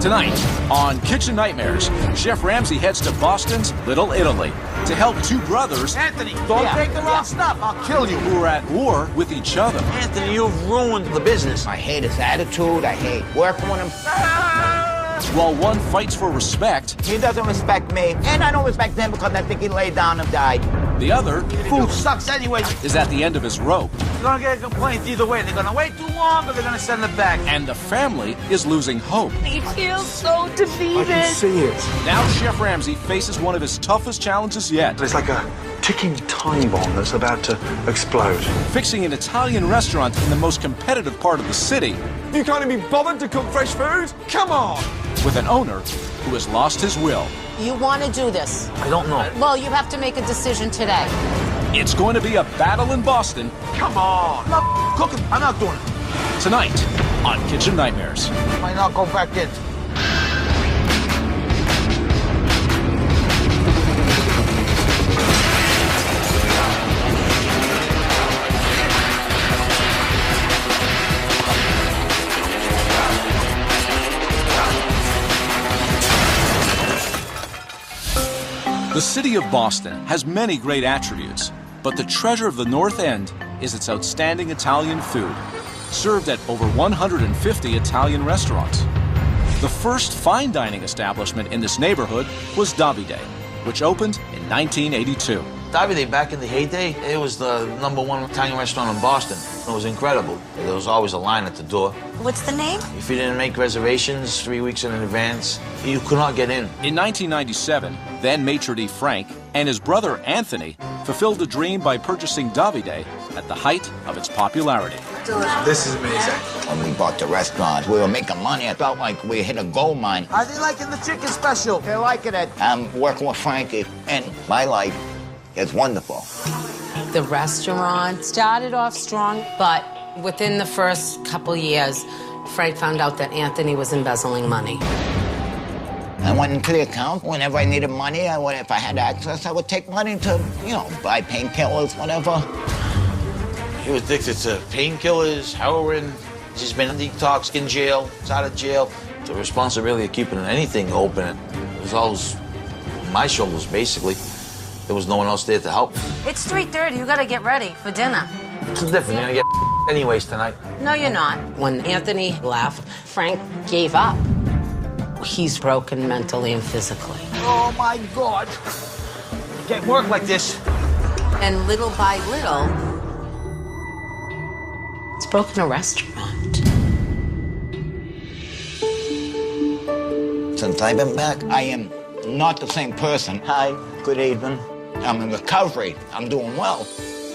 Tonight on Kitchen Nightmares, Chef Ramsay heads to Boston's Little Italy to help two brothers, Anthony, don't take the wrong stuff. I'll kill you. who are at war with each other. Anthony, you've ruined the business. I hate his attitude. I hate working with him. While one fights for respect, He doesn't respect me, and I don't respect him because I think he laid down and died. the other Food sucks anyway. is at the end of his rope, You're gonna get a complaint either way. They're gonna wait too long or they're gonna send it back. and the family is losing hope. He feels so defeated. See it. Now Chef Ramsay faces one of his toughest challenges yet, It's like a ticking time bomb that's about to explode. fixing an Italian restaurant in the most competitive part of the city You can't even be bothered to cook fresh food? Come on! with an owner who has lost his will. You want to do this? I don't know. Well, you have to make a decision today. It's going to be a battle in Boston Come on. I'm not cooking. I'm not doing it. tonight on Kitchen Nightmares. Might not go back in. The city of Boston has many great attributes, but the treasure of the North End is its outstanding Italian food, served at over 150 Italian restaurants. The first fine dining establishment in this neighborhood was Davide, which opened in 1982. Davide, back in the heyday, it was the #1 Italian restaurant in Boston. It was incredible. There was always a line at the door. What's the name? If you didn't make reservations 3 weeks in advance, you could not get in. In 1997, then maitre d' Frank and his brother Anthony fulfilled the dream by purchasing Davide at the height of its popularity. This is amazing. When we bought the restaurant, we were making money. I felt like we hit a gold mine. Are they liking the chicken special? They're liking it. I'm working with Frankie, and my life is wonderful. The restaurant started off strong, but within the first couple years, Frank found out that Anthony was embezzling money. I went into the account. Whenever I needed money, if I had access, I would take money to, buy painkillers, whatever. He was addicted to painkillers, heroin. He's been in detox, in jail, he's out of jail. The responsibility of keeping anything open, it was all my shoulders, basically. There was no one else there to help. It's 3:30. You got to get ready for dinner. It's different. You're gonna get anyways tonight. No, you're not. When Anthony left, Frank gave up. He's broken mentally and physically. Oh my God. Can't work like this. And little by little, it's broken a restaurant. Since I've been back, I am not the same person. Hi, good evening. I'm in recovery. I'm doing well.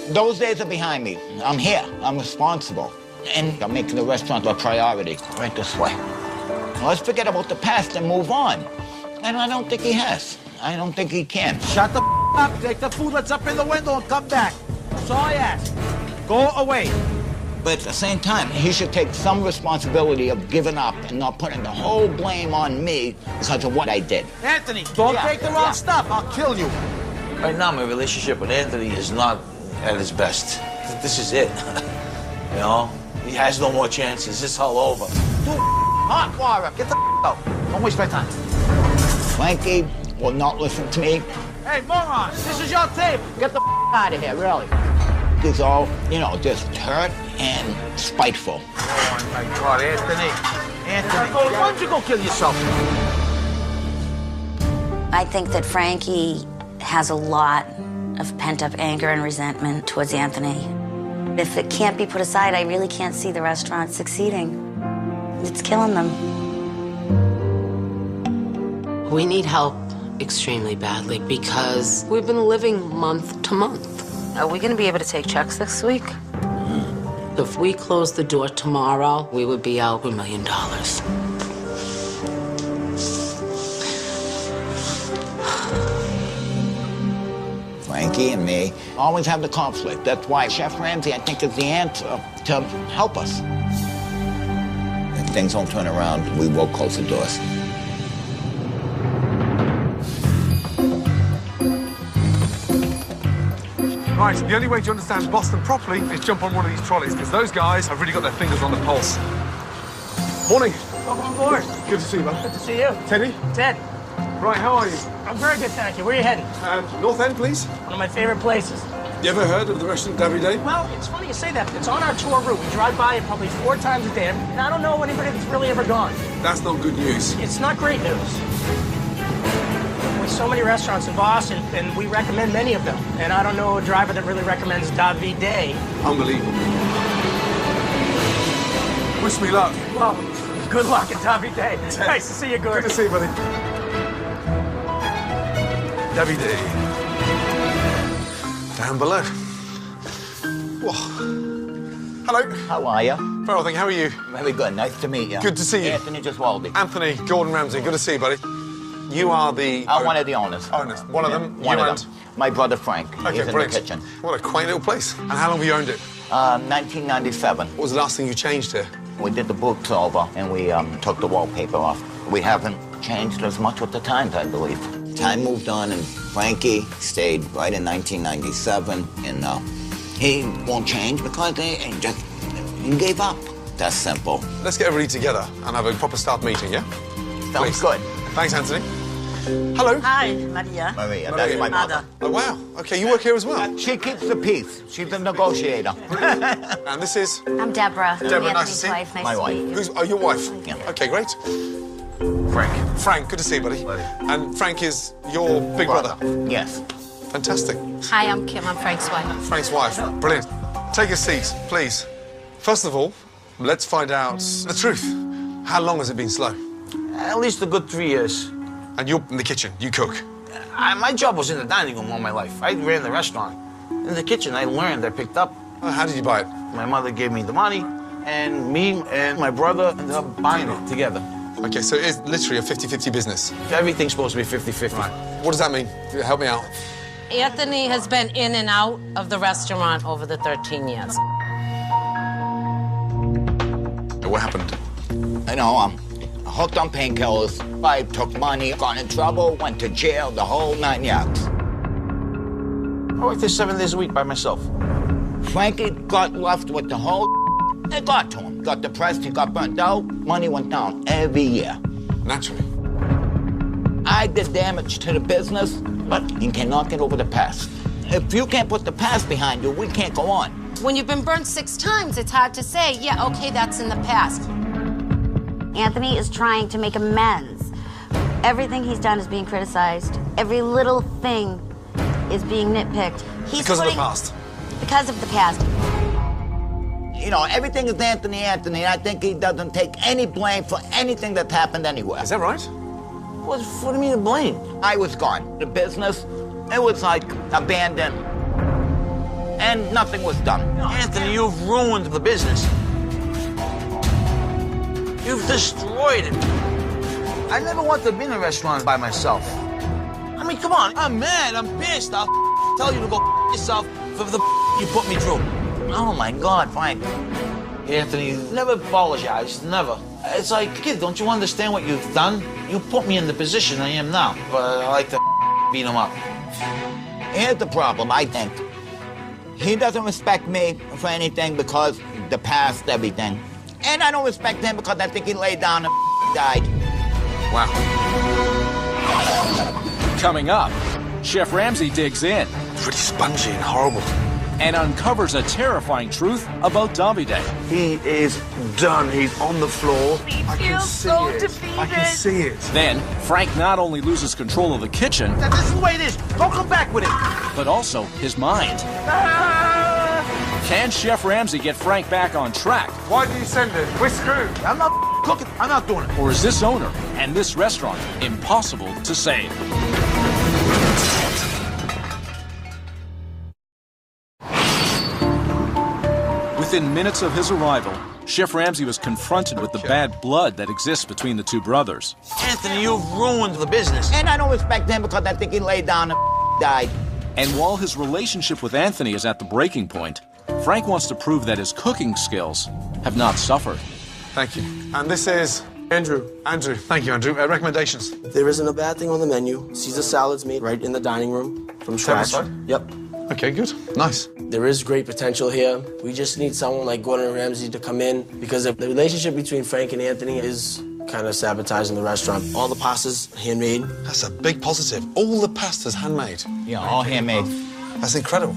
Those days are behind me. I'm here. I'm responsible. And I'm making the restaurant a priority. Right this way. Now, let's forget about the past and move on. And I don't think he has. I don't think he can. Shut the up, take the food that's up in the window and come back. That's all I ask. Go away. But at the same time, he should take some responsibility of giving up and not putting the whole blame on me because of what I did. Anthony, don't Yeah, take the wrong yeah. stuff. I'll kill you. Right now, my relationship with Anthony is not at its best. This is it. He has no more chances. It's all over. Too hot water. Get the out. Don't waste my time. Frankie will not listen to me. Hey, moron, this is your tape. Get the out of here, really. He's all, just hurt and spiteful. Oh, my God, Anthony. Anthony, why don't you go kill yourself? I think that Frankie has a lot of pent-up anger and resentment towards Anthony. If it can't be put aside, I really can't see the restaurant succeeding. It's killing them. We need help extremely badly because we've been living month to month. Are we going to be able to take checks this week? If we closed the door tomorrow, we would be out $1 million. Frankie and me always have the conflict. That's why Chef Ramsay, I think, is the answer to help us. If things don't turn around, we will close the doors. Right, the only way to understand Boston properly is jump on one of these trolleys, because those guys have really got their fingers on the pulse. Morning. Come welcome aboard. Good to see you, man. Good to see you. Teddy? Ted. Right, how are you? I'm very good, thank you. Where are you heading? North End, please. One of my favorite places. You ever heard of the restaurant Davide? Well, it's funny you say that. It's on our tour route. We drive by it probably 4 times a day, and I don't know anybody that's really ever gone. That's not good news. It's not great news. With so many restaurants in Boston, and we recommend many of them, and I don't know a driver that really recommends Davide. Unbelievable. Wish me luck. Well, good luck at Davide. Nice to see you, Gordon. Good to see you, buddy. Davide. Down below. Whoa. Hello. How are you? Very well, thank you. How are you? Very good. Nice to meet you. Good to see you. Anthony Giswaldi. Anthony, Gordon Ramsay. Good to see you, buddy. You are the... I'm one of the owners. Owners. One of them? One you of them. My brother Frank. Okay, He's in brilliant. the kitchen. What a quaint little place. And how long have you owned it? 1997. What was the last thing you changed here? We did the books over, and we took the wallpaper off. We haven't changed as much with the times, I believe. Time moved on, and Frankie stayed right in 1997, and he won't change because he gave up. That's simple. Let's get everybody together and have a proper staff meeting, yeah? Sounds Please. good. Thanks, Anthony. Hello. Hi, Maria. Maria, that's my mother. Oh, wow. Okay, you work here as well. She keeps the peace. She's a negotiator. And this is... I'm Deborah. Deborah, nice to see you. Wife. Nice My to wife. meet you. Who's... Oh, your wife? Yeah. Okay, great. Frank. Frank, good to see you, buddy. And Frank is your big brother. Yes. Fantastic. Hi, I'm Kim. I'm Frank's wife. Frank's wife. Brilliant. Take a seat, please. First of all, let's find out the truth. How long has it been slow? At least a good 3 years. And you're in the kitchen. You cook. My job was in the dining room all my life. I ran the restaurant. In the kitchen, I learned, I picked up. Oh, how did you buy it? My mother gave me the money, and me and my brother ended up buying it together. Okay, so it is literally a 50-50 business. Everything's supposed to be 50-50. Right. What does that mean? Help me out. Anthony has been in and out of the restaurant over the 13 years. What happened? You know, hooked on painkillers. I took money, got in trouble, went to jail, the whole 9 yards. I worked there 7 days a week by myself. Frankie got left with the whole. It got to him. Got depressed, he got burnt out. Money went down every year. Naturally. I did damage to the business, but you cannot get over the past. If you can't put the past behind you, we can't go on. When you've been burned 6 times, it's hard to say, yeah, okay, that's in the past. Anthony is trying to make amends. Everything he's done is being criticized. Every little thing is being nitpicked. Because of the past. Because of the past. You know, everything is Anthony. I think he doesn't take any blame for anything that's happened anywhere. Is that right? What do you mean to blame? I was gone. The business, it was like abandoned. And nothing was done. Anthony, you've ruined the business. You've destroyed it. I never wanted to be in a restaurant by myself. I mean, come on, I'm mad, I'm pissed. I'll tell you to go yourself for the you put me through. Oh my God, Frank. Anthony, never apologized, never. It's like, kid, don't you understand what you've done? You put me in the position I am now, but I like to beat him up. Here's the problem, I think. He doesn't respect me for anything because the past, everything. And I don't respect him because I think he laid down and died. Wow. Coming up, Chef Ramsay digs in Pretty spongy and horrible. and uncovers a terrifying truth about Davide. He is done. He's on the floor. I can see it. I can see it. Then, Frank not only loses control of the kitchen, This is the way it is. Don't come back with it. but also his mind. Can Chef Ramsay get Frank back on track? Why do you send him? We're screwed. I'm not cooking. I'm not doing it. Or is this owner and this restaurant impossible to save? Within minutes of his arrival, Chef Ramsay was confronted with the bad blood that exists between the two brothers. Anthony, you've ruined the business. And I don't respect him because I think he laid down and died. And while his relationship with Anthony is at the breaking point, Frank wants to prove that his cooking skills have not suffered. Thank you. And this is Andrew. Andrew. Thank you, Andrew. Recommendations. There isn't a bad thing on the menu. Caesar salad's made right in the dining room from scratch. Satisfied? Yep. Okay, good. Nice. There is great potential here. We just need someone like Gordon Ramsay to come in because the relationship between Frank and Anthony is kind of sabotaging the restaurant. All the pasta's handmade. That's a big positive. All the pasta's handmade. Yeah, all handmade. That's incredible.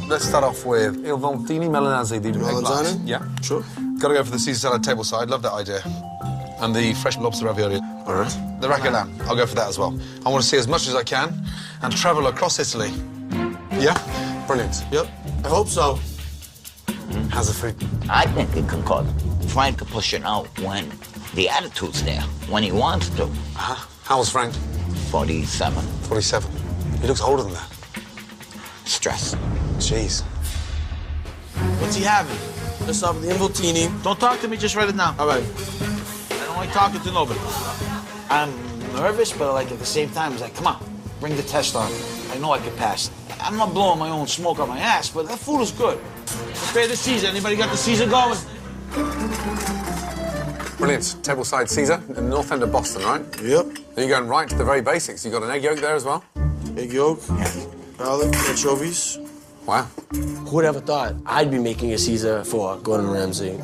Let's start off with il volantini melanzane di Melanzane? eggplant. Yeah. Sure. Gotta go for the Caesar salad tableside. Love that idea. And the fresh lobster ravioli. All right. The rack lamb. I'll go for that as well. I want to see as much as I can and travel across Italy. Yeah? Brilliant. Yep. I hope so. How's the food? I think it can cook. Frank can push it out when the attitude's there, when he wants to. Uh-huh. How old's Frank? 47. 47. He looks older than that. Stress. Jeez. What's he having? Let's start with the involtini. Don't talk to me, just write it down. All right. I don't like talking to nobody. I'm nervous, but like at the same time, it's like, come on, bring the test on. I know I can pass. I'm not blowing my own smoke on my ass, but that food is good. Prepare the Caesar. Anybody got the Caesar going? Brilliant. Tableside Caesar in the north end of Boston, right? Yep. Then you're going right to the very basics. You got an egg yolk there as well? Egg yolk, garlic, anchovies. Wow. Who would ever thought I'd be making a Caesar for Gordon Ramsay?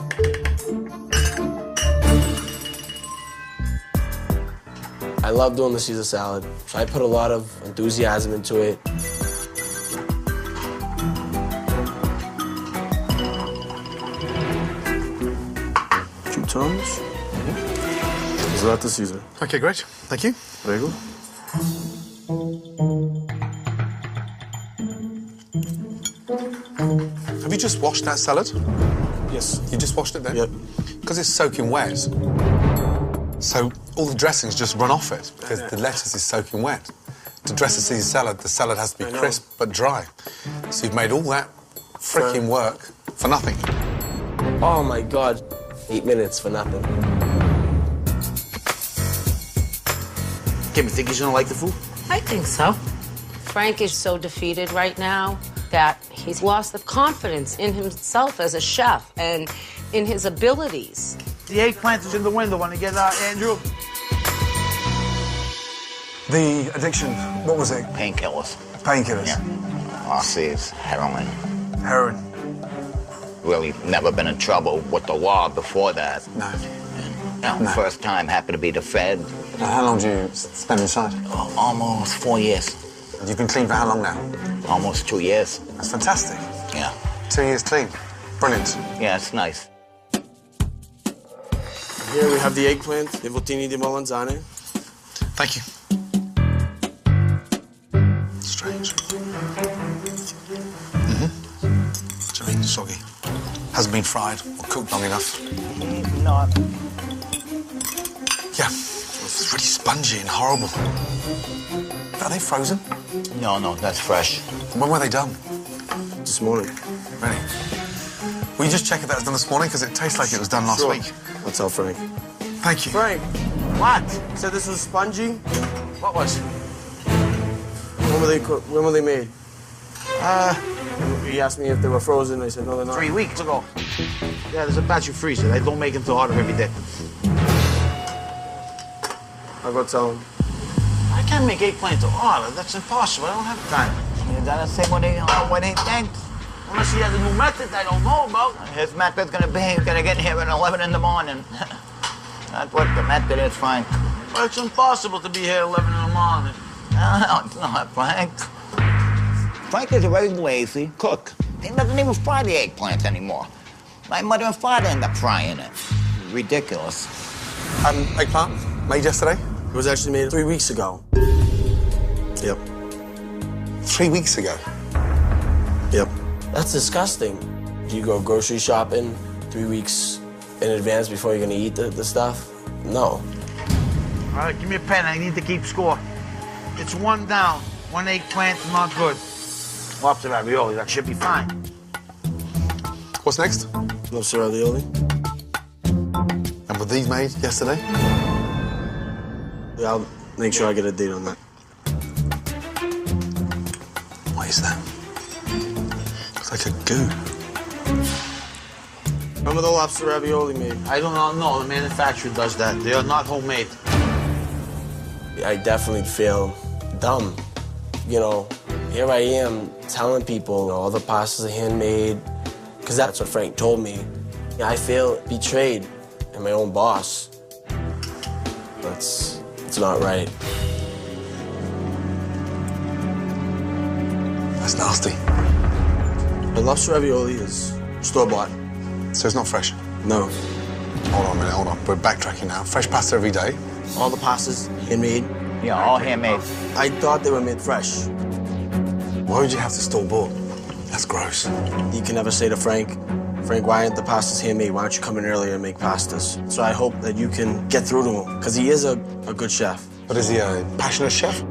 I love doing the Caesar salad, so I put a lot of enthusiasm into it. 2 tongues. Is that the Caesar? Okay, great. Thank you. Prego. Have you just washed that salad? Yes. You just washed it then? Yep. Because it's soaking wet. So all the dressings just run off it because the lettuce is soaking wet. To dress a Caesar salad, the salad has to be crisp but dry. So you've made all that freaking work for nothing. Oh my God. 8 minutes for nothing. Kim, you think he's gonna like the food? I think so. Frank is so defeated right now that he's lost the confidence in himself as a chef and in his abilities. The eggplant is in the window. Want to get Andrew? The addiction, what was it? Painkillers. Painkillers. Yeah. RCs, heroin. Heroin. Really never been in trouble with the law before that. No. And, first time happened to be the Fed. How long do you spend inside? Almost 4 years. You've been clean for how long now? Almost 2 years. That's fantastic. Yeah. 2 years clean. Brilliant. Yeah, it's nice. Here we have the eggplant, the voltini di melanzane. Thank you. Strange. What do you mean, soggy? Hasn't been fried or cooked long enough. No. Yeah, it's really spongy and horrible. Are they frozen? No, that's fresh. When were they done? This morning. Really? Will you just check if that was done this morning? Because it tastes like it was done last week. I'll tell Frank. Thank you. Frank, What? you said this was spongy? What was? When were they made? He asked me if they were frozen. I said, no, they're not. 3 weeks ago. Yeah, there's a batch of freezer. They don't make them till harder every day. I'll go tell him. I can't make eggplant to order. That's impossible. I don't have time. You gotta say what he thinks. Unless he has a new method I don't know about. His method's gonna be, he's gonna get here at 11 in the morning. That's what the method is, Frank. Well, it's impossible to be here at 11 in the morning. No, it's not, Frank. Frank is a very lazy cook. He doesn't even fry the eggplant anymore. My mother and father end up frying it. Ridiculous. Eggplant made yesterday? It was actually made 3 weeks ago. Yep. 3 weeks ago? Yep. That's disgusting. Do you go grocery shopping 3 weeks in advance before you're gonna eat the stuff? No. All right, give me a pen. I need to keep score. It's 1 down. 1 eggplant, not good. Lobster ravioli, that should be fine. What's next? Lobster ravioli. And were these made yesterday? Yeah, I'll make sure I get a date on that. What is that? It's like a goo. Remember the lobster ravioli made? I don't know. The manufacturer does that. They are not homemade. I definitely feel dumb. You know, here I am telling people all the pastas are handmade, because that's what Frank told me. I feel betrayed and my own boss. It's not right. That's nasty. The lobster ravioli is store-bought. So it's not fresh? No. Hold on a minute, hold on. We're backtracking now. Fresh pasta every day. All the pastas handmade. Yeah, all handmade. I thought they were made fresh. Why would you have to store-bought? That's gross. You can never say to Frank, why aren't the pastas handmade? Why don't you come in earlier and make pastas? So I hope that you can get through to him, because he is a good chef. But is he a passionate chef?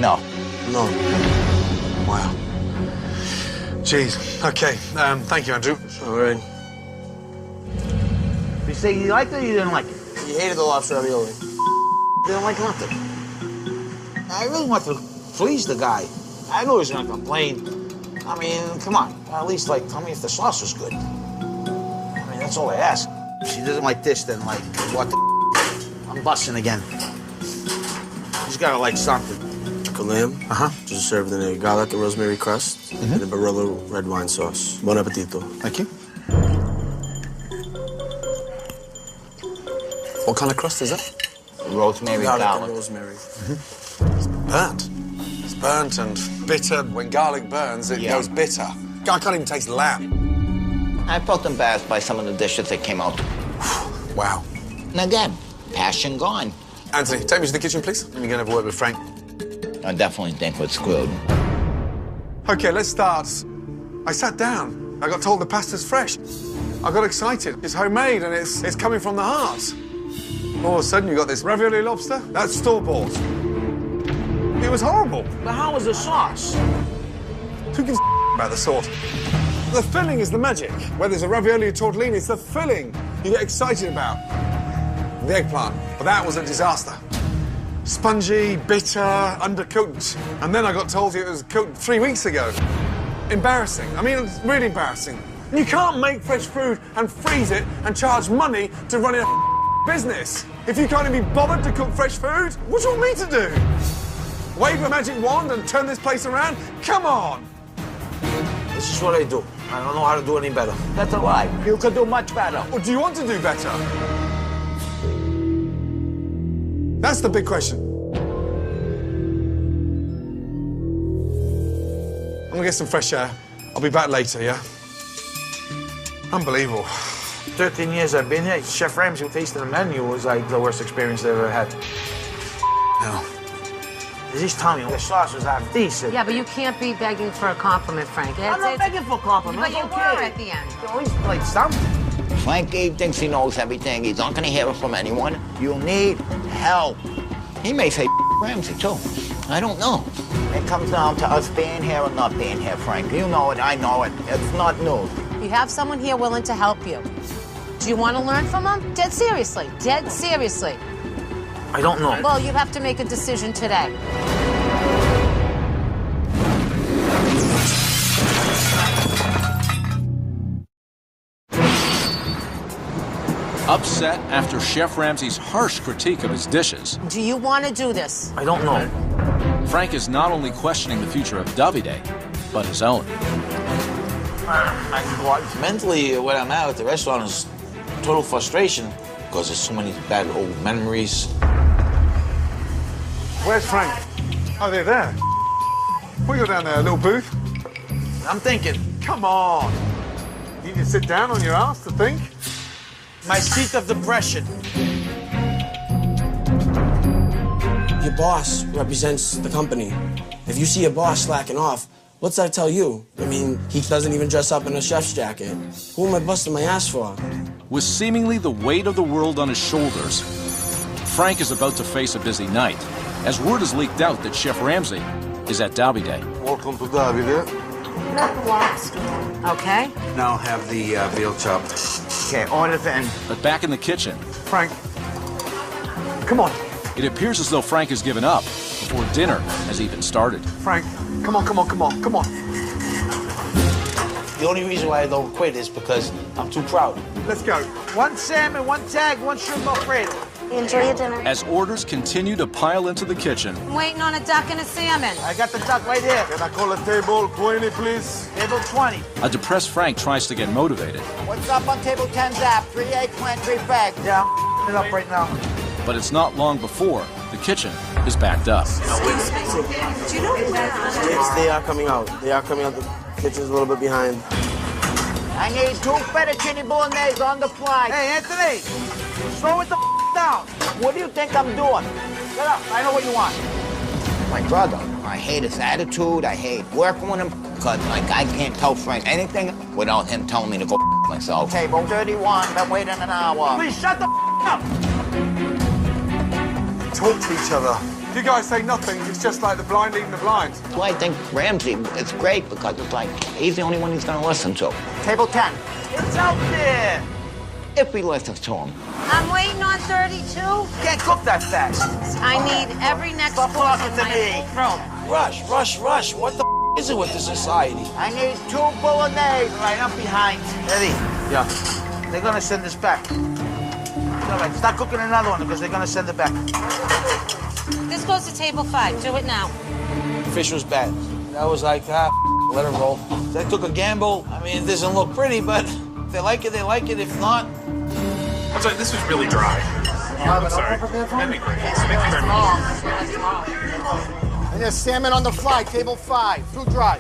No. No. Wow. Jeez. Okay. Thank you, Andrew. All right. You say you liked it or you didn't like it? You hated the lobster ravioli. Didn't like nothing. I really want to please the guy. I know he's gonna complain. I mean, come on. At least, like, tell me if the sauce was good. I mean, that's all I ask. If she doesn't like this, then, like, what the I'm busting again. He's gotta like something. Chocolate lamb. Just served in a garlic and rosemary crust and a Barolo red wine sauce. Bon appetito. Thank you. What kind of crust is that? Rosemary Garlic garlic. and rosemary. Burnt. It's burnt and bitter. When garlic burns, it Yeah. goes bitter. I can't even taste lamb. I felt embarrassed by some of the dishes that came out. Wow. And again, passion gone. Anthony, take me to the kitchen, please. Let me go and have a word with Frank. I definitely think we're screwed. Okay, let's start. I sat down. I got told the pasta's fresh. I got excited. It's homemade and it's coming from the heart. All of a sudden, you got this ravioli lobster. That's store-bought. It was horrible. But how was the sauce? Who gives about the sauce? The filling is the magic. Whether it's a ravioli or tortellini, it's the filling you get excited about. The eggplant. But that was a disaster. Spongy, bitter, undercooked. And then I got told it was cooked 3 weeks ago. Embarrassing. I mean, it's really embarrassing. You can't make fresh food and freeze it and charge money to run a business. If you can't even be bothered to cook fresh food, what do you want me to do? Wave a magic wand and turn this place around? Come on! This is what I do. I don't know how to do any better. That's a lie. You could do much better. Or do you want to do better? That's the big question. I'm gonna get some fresh air. I'll be back later, yeah? Unbelievable. 13 years I've been here. Chef Ramsay tasting the menu was like the worst experience I've ever had. No. He's telling me the sauce was half decent. Yeah, but you can't be begging for a compliment, Frank. I'm not begging for compliments. But you okay. were at the end. At least like something. Frankie thinks he knows everything. He's not going to hear it from anyone. You need help. He may say Ramsay, too. I don't know. It comes down to us being here or not being here, Frank. You know it, I know it. It's not new. You have someone here willing to help you. Do you want to learn from them? Dead seriously. Dead seriously. I don't know. Well, you have to make a decision today. Upset after Chef Ramsay's harsh critique of his dishes, Do you want to do this? I don't know. Frank is not only questioning the future of Davide, but his own. Mentally, where I'm at the restaurant is total frustration because there's so many bad old memories. Where's Frank? Oh, they're there. We go down there, a little booth. I'm thinking, Come on. You need to sit down on your ass to think. my seat of depression. Your boss represents the company. If you see your boss slacking off, what's that tell you? I mean, he doesn't even dress up in a chef's jacket. Who am I busting my ass for? With seemingly the weight of the world on his shoulders, Frank is about to face a busy night, as word has leaked out that Chef Ramsay is at Davide. Welcome to Davide. Okay? Now have the veal chopped. Okay, order's in. But back in the kitchen, Frank, come on. it appears as though Frank has given up before dinner has even started. Frank, come on, come on, come on, come on. The only reason why I don't quit is because I'm too proud. Let's go. 1 salmon, 1 tag, 1 shrimp Alfredo. Enjoy your dinner. As orders continue to pile into the kitchen, I'm waiting on a duck and a salmon. I got the duck right here. Can I call a table 20, please? Table 20. a depressed Frank tries to get motivated. What's up on table 10 zap? 3 eggplant, 3 fag. Yeah, it up right now. But it's not long before the kitchen is backed up. They are coming out. They are coming out. The kitchen's a little bit behind. I need 2 fettuccine bolognese on the fly. Hey, Anthony, slow it the down. What do you think I'm doing? Get up. I know what you want. My brother, I hate his attitude. I hate working with him because, like, I can't tell Frank anything without him telling me to go myself. Table 31, been waiting an hour. Please shut the up. Talk to each other. If you guys say nothing, it's just like the blind leading the blind. Well, I think Ramsey is great because it's like he's the only one he's going to listen to. Table 10. It's out there. If he listens to him. I'm waiting on 32. Can't cook that fast. I need every next Stop course talking in to my me. room. Rush. What the is it with this society? I need 2 bolognese. All right, I'm behind. Eddie. Yeah. They're going to send this back. All right, start cooking another one because they're going to send it back. This goes to table 5. Do it now. Fish was bad. I was like, let it roll. So I took a gamble. I mean, it doesn't look pretty, but if they like it, they like it. If not... I'm sorry, this was really dry. I'm sorry. That'd be great. Thank you very much. And there's salmon on the fly, table 5. Too dry.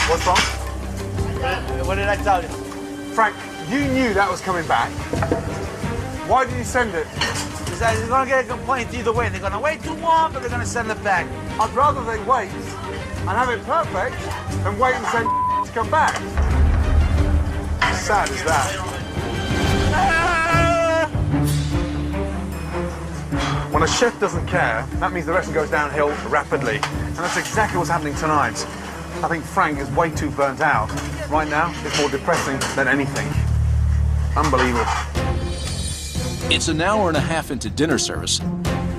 What's wrong? What did I tell you? Frank, you knew that was coming back. Why did you send it? Because they're going to get a complaint either way. They're going to wait too long, but they're going to send it back. I'd rather they wait and have it perfect than wait and send to come back. Sad as that. When a chef doesn't care, that means the restaurant goes downhill rapidly. And that's exactly what's happening tonight. I think Frank is way too burnt out. Right now, it's more depressing than anything. Unbelievable. It's an hour and a half into dinner service,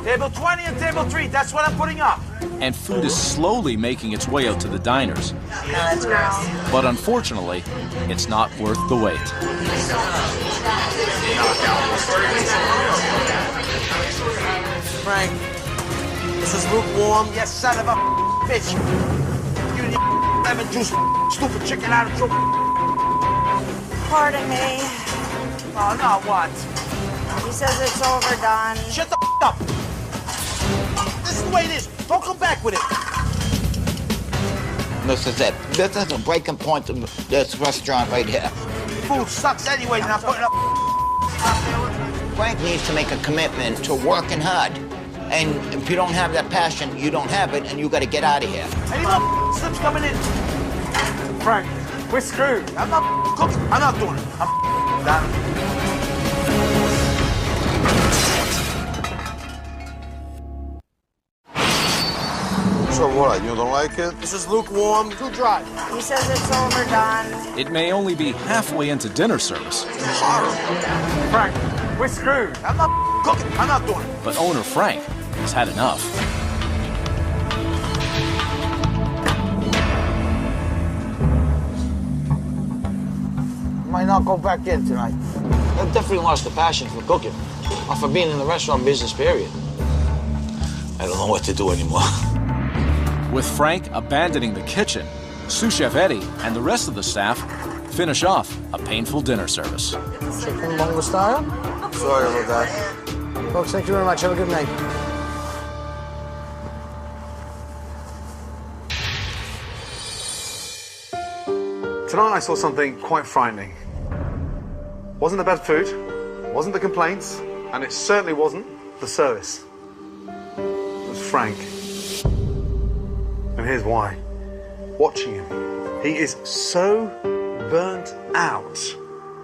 Table 20 and table 3, that's what I'm putting up. and food is slowly making its way out to the diners. That's gross. But unfortunately, it's not worth the wait. Frank, this is lukewarm. Yes, son of a bitch. You need lemon juice, stupid chicken attitude. Pardon me. Oh, no, what? He says it's overdone. Shut the up. This is the way it is. Don't come back with it. This is it. This is a breaking point of this restaurant right here. Food sucks anyway, you're not putting up. Frank needs to make a commitment to working hard. And if you don't have that passion, you don't have it, and you got to get out of here. Any more slips coming in? Frank, we're screwed. I'm not cooking. I'm not doing it. I'm done. So what, you don't like it? This is lukewarm. Too dry. He says it's overdone. It may only be halfway into dinner service, Frank, we're screwed. I'm not cooking. I'm not doing it. but owner Frank has had enough. Might not go back in tonight. I've definitely lost the passion for cooking, or for being in the restaurant business, period. I don't know what to do anymore. With Frank abandoning the kitchen, sous chef Eddie and the rest of the staff finish off a painful dinner service. Chicken bongo style. Sorry about that. Folks, thank you very much. Have a good night. Tonight I saw something quite frightening. Wasn't the bad food, wasn't the complaints, and it certainly wasn't the service. It was Frank. And here's why. Watching him, he is so burnt out.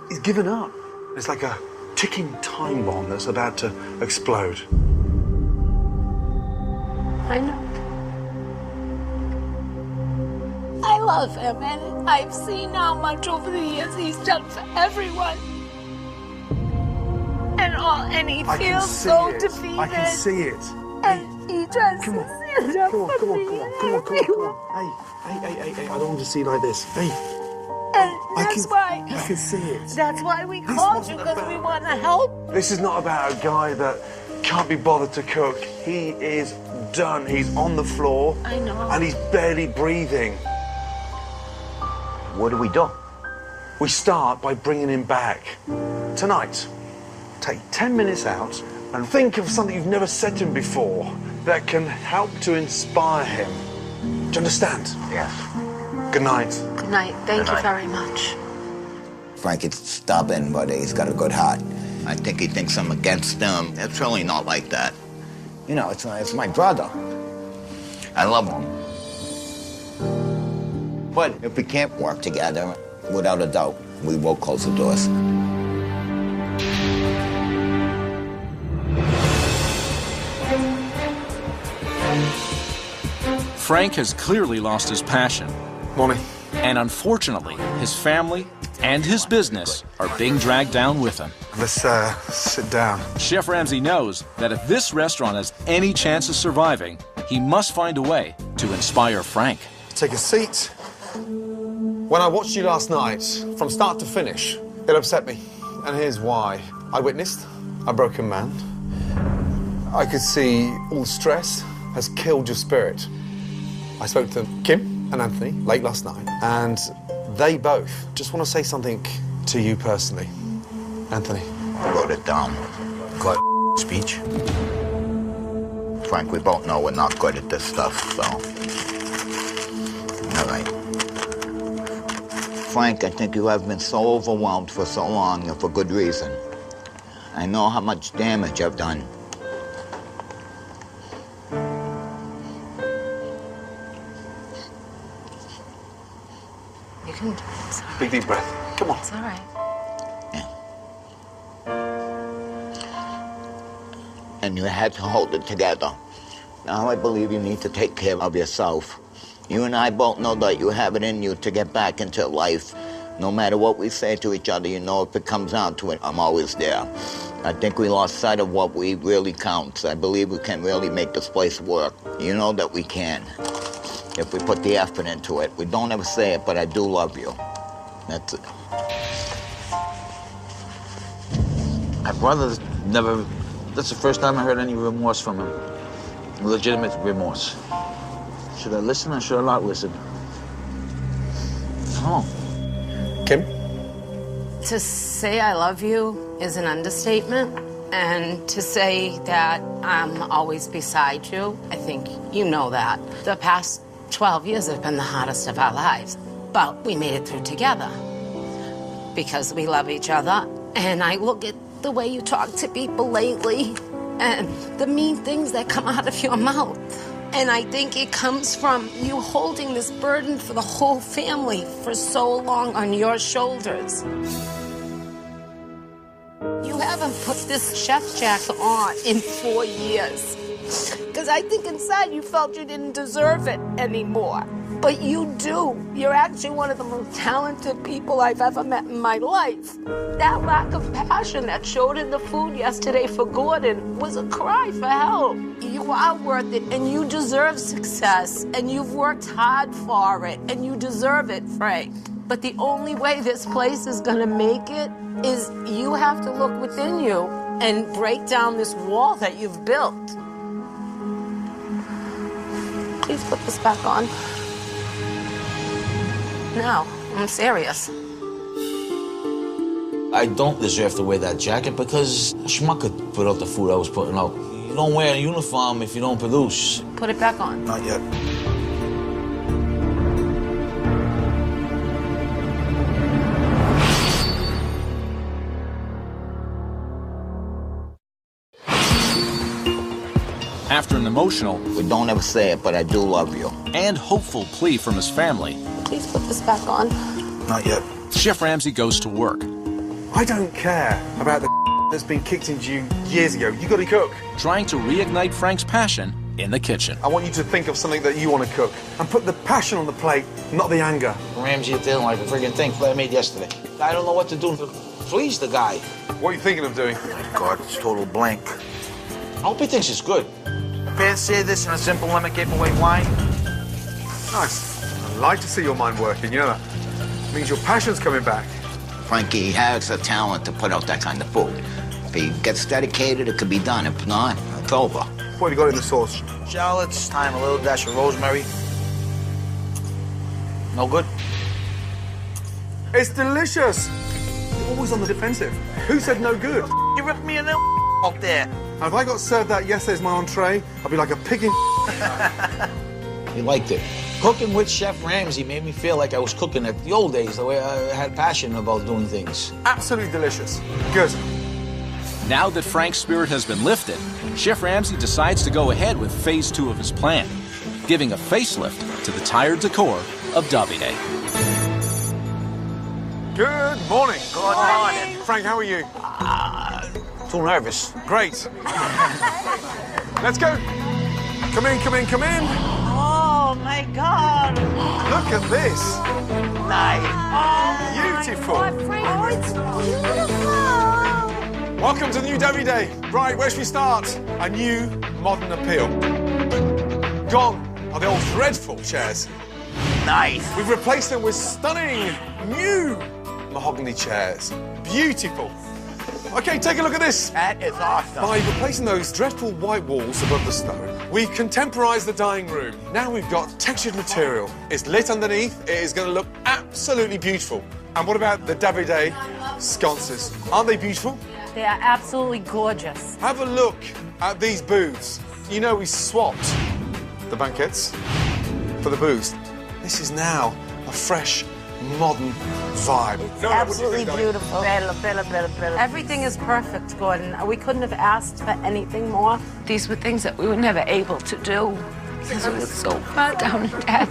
He's given up. It's like a ticking time bomb that's about to explode. I know. I love him, and I've seen how much over the years he's done for everyone. And he feels so defeated. I can see it. And he tries to stand up for me. Come on. Hey, I don't want to see like this. Hey. And that's why. I can see it. That's why we called you, because we want to help. This is not about a guy that can't be bothered to cook. He is done. He's on the floor. I know. And he's barely breathing. What do we do? We start by bringing him back. Tonight. take 10 minutes out and think of something you've never said to him before that can help to inspire him. Do you understand? Yes. Good night. Good night. Thank you very much. Frank is stubborn, but he's got a good heart. I think he thinks I'm against him. It's really not like that. You know, it's my brother. I love him. But if we can't work together, without a doubt, we will close the doors. Frank has clearly lost his passion. Morning. And unfortunately, his family and his business are being dragged down with him. Let's sit down. Chef Ramsay knows that if this restaurant has any chance of surviving, he must find a way to inspire Frank. Take a seat. When I watched you last night, from start to finish, it upset me. And here's why. I witnessed a broken man. I could see all the stress has killed your spirit. I spoke to Kim and Anthony late last night, and they both just want to say something to you personally. Anthony. I wrote it down. Good speech. Frank, we both know we're not good at this stuff, so... All right. Frank, I think you have been so overwhelmed for so long and for good reason. I know how much damage I've done. You can do it. Big deep breath. Come on. It's all right. And you had to hold it together. Now I believe you need to take care of yourself. You and I both know that you have it in you to get back into life. No matter what we say to each other, you know if it comes down to it, I'm always there. I think we lost sight of what we really counts. I believe we can really make this place work. You know that we can, if we put the effort into it. We don't ever say it, but I do love you. That's it. My brother never... That's the first time I heard any remorse from him. Legitimate remorse. Should I listen or should I not listen? I don't know. Kim? To say I love you is an understatement. And to say that I'm always beside you, I think you know that. The past 12 years have been the hardest of our lives. But we made it through together because we love each other. And I look at the way you talk to people lately and the mean things that come out of your mouth. And I think it comes from you holding this burden for the whole family for so long on your shoulders. You haven't put this chef jacket on in 4 years. Because I think inside you felt you didn't deserve it anymore. But you do. You're actually one of the most talented people I've ever met in my life. That lack of passion that showed in the food yesterday for Gordon was a cry for help. You are worth it, and you deserve success, and you've worked hard for it, and you deserve it, Frank. But the only way this place is gonna make it is you have to look within you and break down this wall that you've built. Please put this back on. No, I'm serious. I don't deserve to wear that jacket because a schmuck could put out the food I was putting out. You don't wear a uniform if you don't produce. Put it back on. Not yet. After an emotional... We don't ever say it, but I do love you. ...and hopeful plea from his family... Please put this back on. Not yet. Chef Ramsay goes to work. I don't care about the that's been kicked into you years ago. You gotta cook. Trying to reignite Frank's passion in the kitchen. I want you to think of something that you want to cook and put the passion on the plate, not the anger. Ramsay didn't like a friggin' thing that I made yesterday. I don't know what to do to please the guy. What are you thinking of doing? Oh my God, it's total blank. I hope he thinks it's good. Pan sear this in a simple lemon cape away wine. Nice. I like to see your mind working, you know that? It means your passion's coming back. Frankie has the talent to put out that kind of food. If he gets dedicated, it could be done. If not, it's over. What have you got in the sauce? Shallots, thyme, a little dash of rosemary. No good? It's delicious. You're always on the defensive. Who said no good? You ripped me a little out there. And if I got served that yesterday as my entree, I'd be like a pig in. He liked it. Cooking with Chef Ramsay made me feel like I was cooking at the old days, the way I had passion about doing things. Absolutely delicious. Good. Now that Frank's spirit has been lifted, Chef Ramsay decides to go ahead with phase 2 of his plan, giving a facelift to the tired decor of Davide. Good morning. Good morning. Frank, how are you? Too nervous. Great. Let's go. Come in, come in, come in. Oh my God! Look at this. Nice. Beautiful. Oh, it's beautiful. Welcome to the new Davide. Right, where should we start? A new modern appeal. Gone are the old dreadful chairs. Nice. We've replaced them with stunning new mahogany chairs. Beautiful. Okay, take a look at this. That is awesome. By replacing those dreadful white walls above the stove, we've contemporized the dining room. Now we've got textured material. It's lit underneath. It is going to look absolutely beautiful. And what about the Davide sconces? Aren't they beautiful? They are absolutely gorgeous. Have a look at these booths. You know, we swapped the banquettes for the booths. This is now a fresh, modern vibe. It's absolutely beautiful. Everything is perfect, Gordon. We couldn't have asked for anything more. These were things that we were never able to do because we were so far down in debt.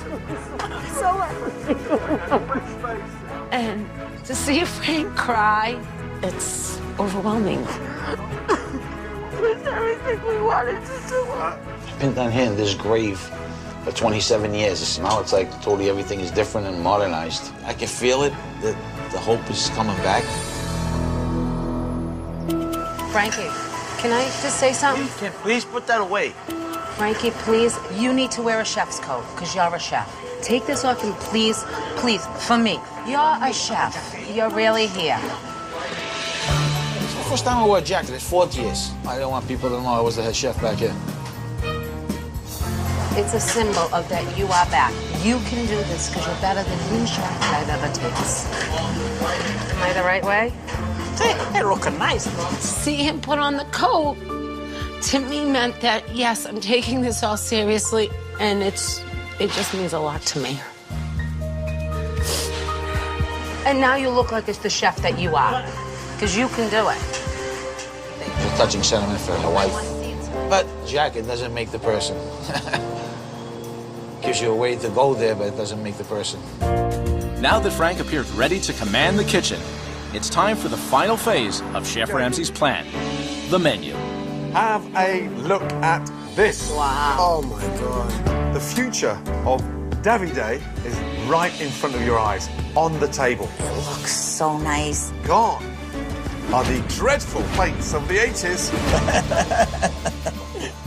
And to see Frank cry, it's overwhelming. It's everything we wanted to do. I've been down here in this grave for 27 years. Now it's like totally everything is different and modernized. I can feel it, that the hope is coming back. Frankie, can I just say something? Please put that away. Frankie, please, you need to wear a chef's coat because you're a chef. Take this off and please, please, for me. You're a chef. You're really here. It's the first time I wore a jacket. It's 40 years. I don't want people to know I was the head chef back here. It's a symbol of that you are back. You can do this because you're better than any chef I've ever tasted. Am I the right way? They're looking nice. To see him put on the coat, to me meant that, yes, I'm taking this all seriously, and it just means a lot to me. And now you look like it's the chef that you are because you can do it. It's a touching sentiment for my wife. But jacket doesn't make the person. Gives you a way to go there, but it doesn't make the person. Now that Frank appears ready to command the kitchen, it's time for the final phase of Chef Ramsay's plan, the menu. Have a look at this. Wow. Oh my God. The future of Davide is right in front of your eyes, on the table. It looks so nice. Gone are the dreadful plates of the 80s.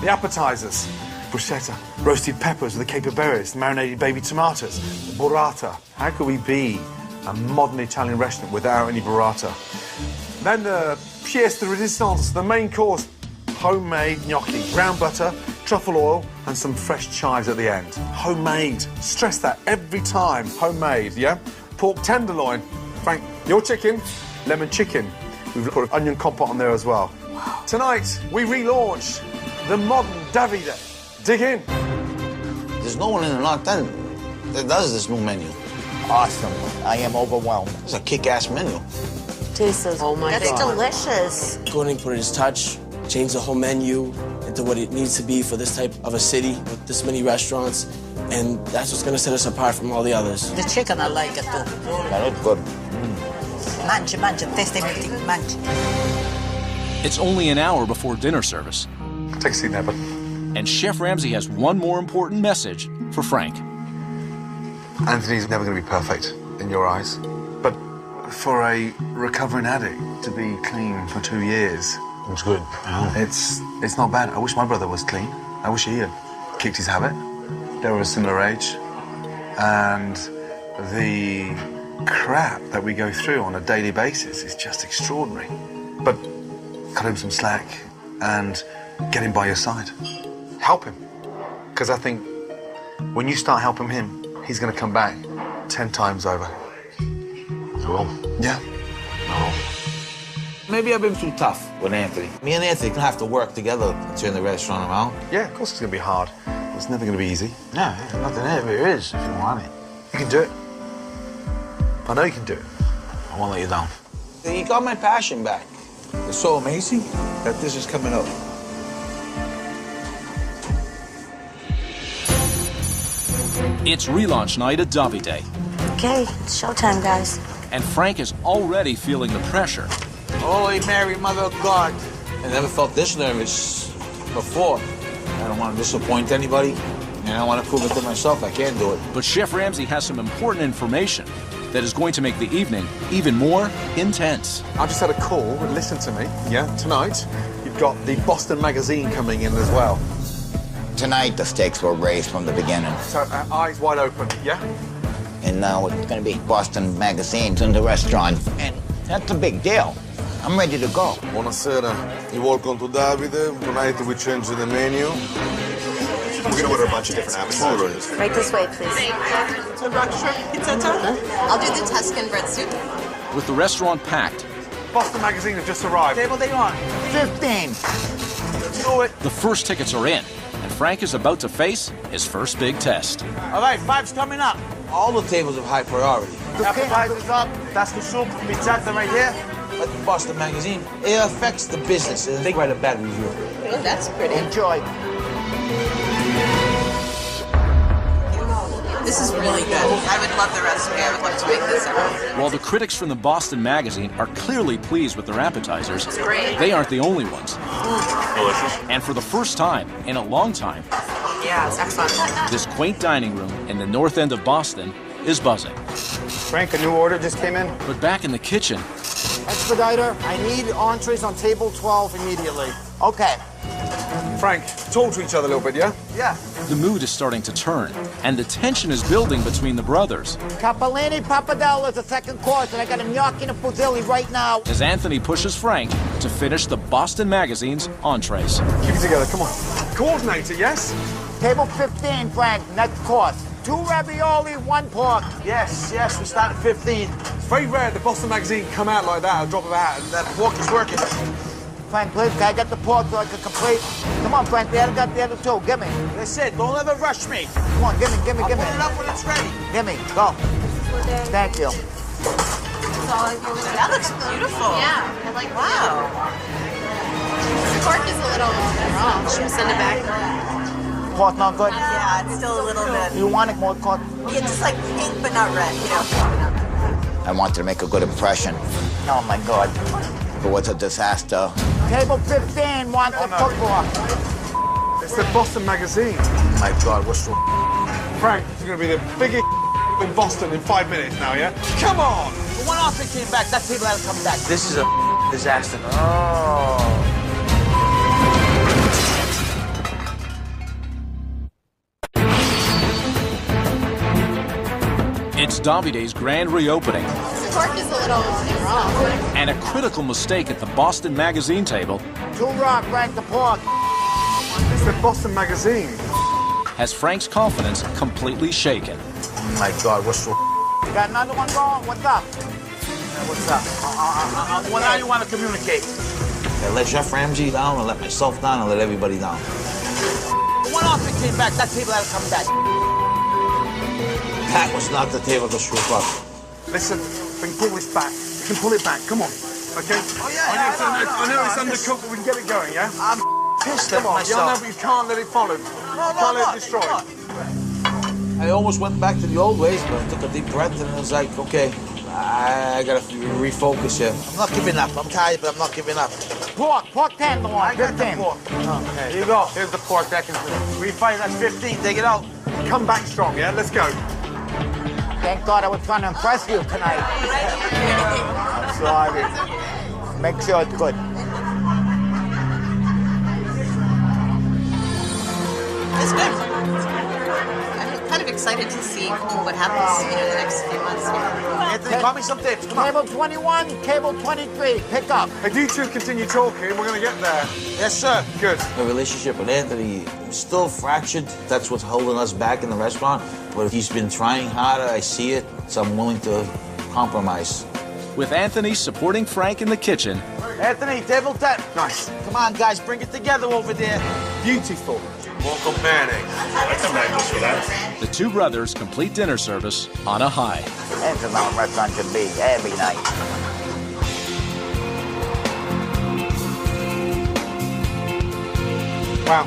The appetizers. Bruschetta, roasted peppers with the caper berries, marinated baby tomatoes, burrata. How could we be a modern Italian restaurant without any burrata? Then the pièce de résistance, the main course, homemade gnocchi, brown butter, truffle oil, and some fresh chives at the end. Homemade. Stress that every time. Homemade, yeah? Pork tenderloin. Frank, your chicken, lemon chicken. We've put onion compote on there as well. Wow. Tonight, we relaunch the modern Davide. Dig in. There's no one in the North End that does this new menu. Awesome. I am overwhelmed. It's a kick-ass menu. Tastes, oh my that's God. delicious. Gordon put his touch, changed the whole menu into what it needs to be for this type of a city with this many restaurants, and that's what's going to set us apart from all the others. The chicken, I like it too. That looks good. Mangia, taste everything, mangia. It's only an hour before dinner service, Take a seat there, bud. and Chef Ramsay has one more important message for Frank. Anthony's never going to be perfect in your eyes, but for a recovering addict to be clean for 2 years, It's good. it's not bad. I wish my brother was clean. I wish he had kicked his habit. They were a similar age, and the crap that we go through on a daily basis is just extraordinary. But cut him some slack and get him by your side. Help him, because I think when you start helping him, he's going to come back 10 times over. Cool. Yeah. Maybe I've been too tough with Anthony. Me and Anthony have to work together to turn the restaurant around. Yeah, of course it's going to be hard. It's never going to be easy. No, nothing ever is if you want it. You can do it. I know you can do it. I won't let you down. You got my passion back. It's so amazing that this is coming up. It's relaunch night at Davide, Okay, it's showtime, guys. and Frank is already feeling the pressure. Holy Mary, Mother of God. I never felt this nervous before. I don't want to disappoint anybody, and I want to prove it to myself I can do it. But Chef Ramsay has some important information that is going to make the evening even more intense. I just had a call, listen to me, yeah? Tonight, you've got the Boston Magazine coming in as well. Tonight, the stakes were raised from the beginning. So, eyes wide open, yeah? And now it's going to be Boston Magazines in the restaurant. And that's a big deal. I'm ready to go. Buonasera. You welcome to Davide. Tonight we change the menu. We're going to order a bunch of different appetizers. Right this way, please. I'll do the Tuscan bread soup. With the restaurant packed, Boston Magazine have just arrived. Table they on? 15. Let's do it. the first tickets are in, and Frank is about to face his first big test. All right, 5's coming up. All the tables have high priority. Appetizers up. That's the soup. Pizzata right here. But Boston Magazine, it affects the business. They write a bad review. Oh, that's pretty. Enjoy. This is really good. I would love the recipe. I would love to make this ever. While the critics from the Boston Magazine are clearly pleased with their appetizers, great. they aren't the only ones. Delicious. And for the first time in a long time, Yeah, it's excellent. this quaint dining room in the north end of Boston is buzzing. Frank, a new order just came in. But back in the kitchen, Expediter, I need entrees on table 12 immediately. Okay. Frank, talk to each other a little bit, yeah? Yeah. the mood is starting to turn, and the tension is building between the brothers. Capellini pappardelle is the second course, and I got a gnocchi and a fusilli right now. As Anthony pushes Frank to finish the Boston Magazine's entrees. Keep it together, come on. Coordinator, yes? Table 15, Frank, next course. 2 ravioli, 1 pork. Yes, we start at 15. It's very rare the Boston Magazine come out like that, a drop of a hat. That pork is working. Frank, please, can I get the pork so I can complete? Come on, Frank, the other got the other 2. Give me. That's it. Don't ever rush me. Come on, give me. I'll put it up when it's ready. Give me, go. Thank you. That looks beautiful. Yeah, I like wow. The pork is a little raw. Should we send it back? Pork not good? Yeah, it's still a little bit. You want it more pork? Yeah, just like pink but not red, you know. I wanted to make a good impression. Oh, my God. It was a disaster. Table 15 wants the cookbook. It's the Boston Magazine. My God, what's wrong? Frank, it's going to be the biggest in Boston in 5 minutes now, yeah? Come on! The one off came back. That table had to come back. This is a disaster. Oh. It's Davide's grand reopening, The pork is a little raw. and a critical mistake at the Boston Magazine table 2 raw, Frank, the pork. It's the Boston Magazine. has Frank's confidence completely shaken. My God, what's wrong? You got another one going? What's up? What's up? When I want to communicate. I let Chef Ramsay down, I let myself down, I let everybody down. The one off came back. That table had to come back. That was not the table to swoop up. Listen, we can pull this back. We can pull it back. Come on. Okay? Oh, yeah. I know it's undercooked, but we can get it going, yeah? I'm pissed at Come on. myself. Yeah, I know, but you can't let it follow. You can't let it destroy. I almost went back to the old ways, but I took a deep breath and I was like, okay, I gotta refocus here. I'm not giving up. I'm tired, but I'm not giving up. Pork 10, the one, 15. Here you go. Here's the pork. That can refight. That's 15. Take it out. Come back strong, yeah? Let's go. Thank God I was trying to impress you tonight. I'm sorry. Make sure it's good. It's good. I'm kind of excited to see what happens, in the next few months. Anthony, call me some tips. Come on. Table 21, table 23, pick up. If you two continue talking, we're going to get there. Yes, sir. Good. The relationship with Anthony is still fractured. That's what's holding us back in the restaurant. But he's been trying harder. I see it. So I'm willing to compromise. With Anthony supporting Frank in the kitchen Anthony, table 10. Nice. Come on, guys, bring it together over there. Beautiful. Welcome, mayonnaise. The two brothers complete dinner service on a high. That's about a restaurant to be every night. Wow,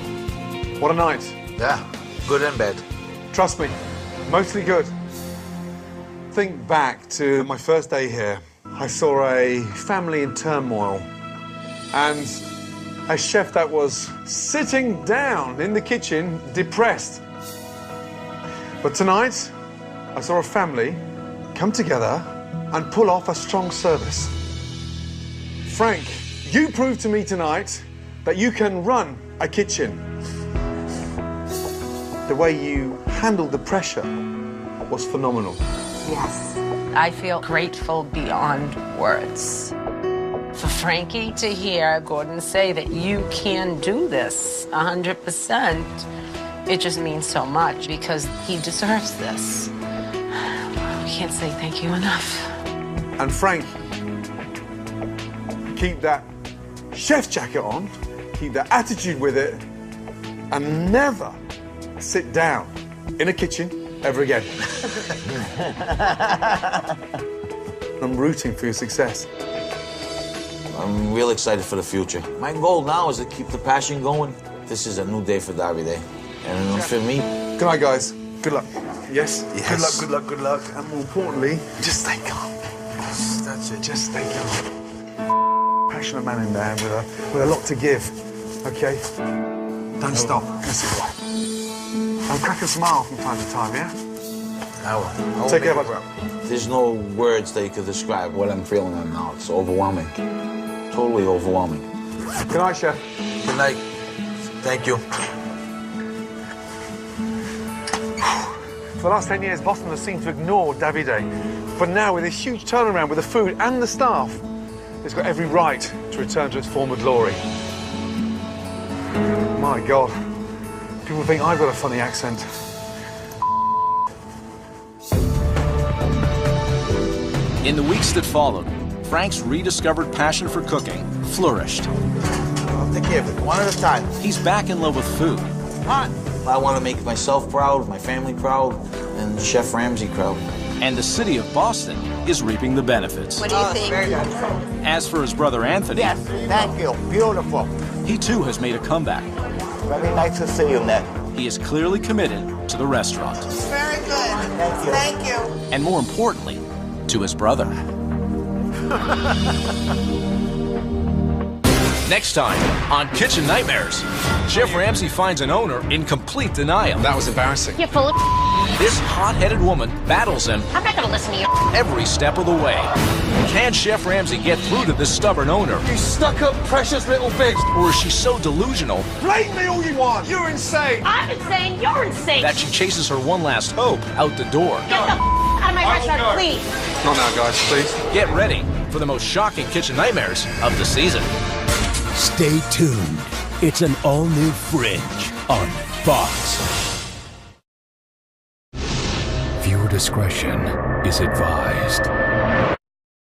what a night. Yeah, good and bad. Trust me, mostly good. Think back to my first day here. I saw a family in turmoil and a chef that was sitting down in the kitchen, depressed. But tonight, I saw a family come together and pull off a strong service. Frank, you proved to me tonight that you can run a kitchen. The way you handled the pressure was phenomenal. Yes. I feel grateful beyond words. For Frankie to hear Gordon say that you can do this 100%, it just means so much because he deserves this. We can't say thank you enough. And Frank, keep that chef jacket on, keep that attitude with it, and never sit down in a kitchen ever again. I'm rooting for your success. I'm real excited for the future. My goal now is to keep the passion going. This is a new day for Davide. And for me... Good night, guys. Good luck. Yes? Yes. Good luck, good luck, good luck. And more importantly, just stay calm. That's it, just stay calm. Passionate man in there with a lot to give, okay? Don't stop. That's it. And crack a smile from time to time, yeah? I will. Take care, bud. There's no words that you could describe what I'm feeling right now. It's overwhelming. Totally overwhelming. Good night, chef. Good night. Thank you. For the last 10 years, Boston has seemed to ignore Davide. But now, with this huge turnaround with the food and the staff, it's got every right to return to its former glory. My God. People think I've got a funny accent. In the weeks that followed, Frank's rediscovered passion for cooking flourished. I'll take care of it, one at a time. He's back in love with food. Come on. I want to make myself proud, my family proud, and Chef Ramsay proud. And the city of Boston is reaping the benefits. What do you think? Very good. As for his brother Anthony, Yes, thank you. Beautiful. he too has made a comeback. Very nice to see you, Ned. He is clearly committed to the restaurant. Very good. Thank you. Thank you. And more importantly, to his brother. Next time on Kitchen Nightmares, Chef Ramsay finds an owner in complete denial. That was embarrassing. You're full of This hot-headed woman battles him I'm not gonna listen to you. every step of the way. Can Chef Ramsay get through to this stubborn owner? You stuck-up, precious little bitch! Or is she so delusional Blame me all you want! You're insane! I'm insane, you're insane. that she chases her one last hope out the door? Get the out of my restaurant, please. Not now, guys, please. Get ready for the most shocking kitchen nightmares of the season. Stay tuned. It's an all-new Fringe on Fox. Viewer discretion is advised.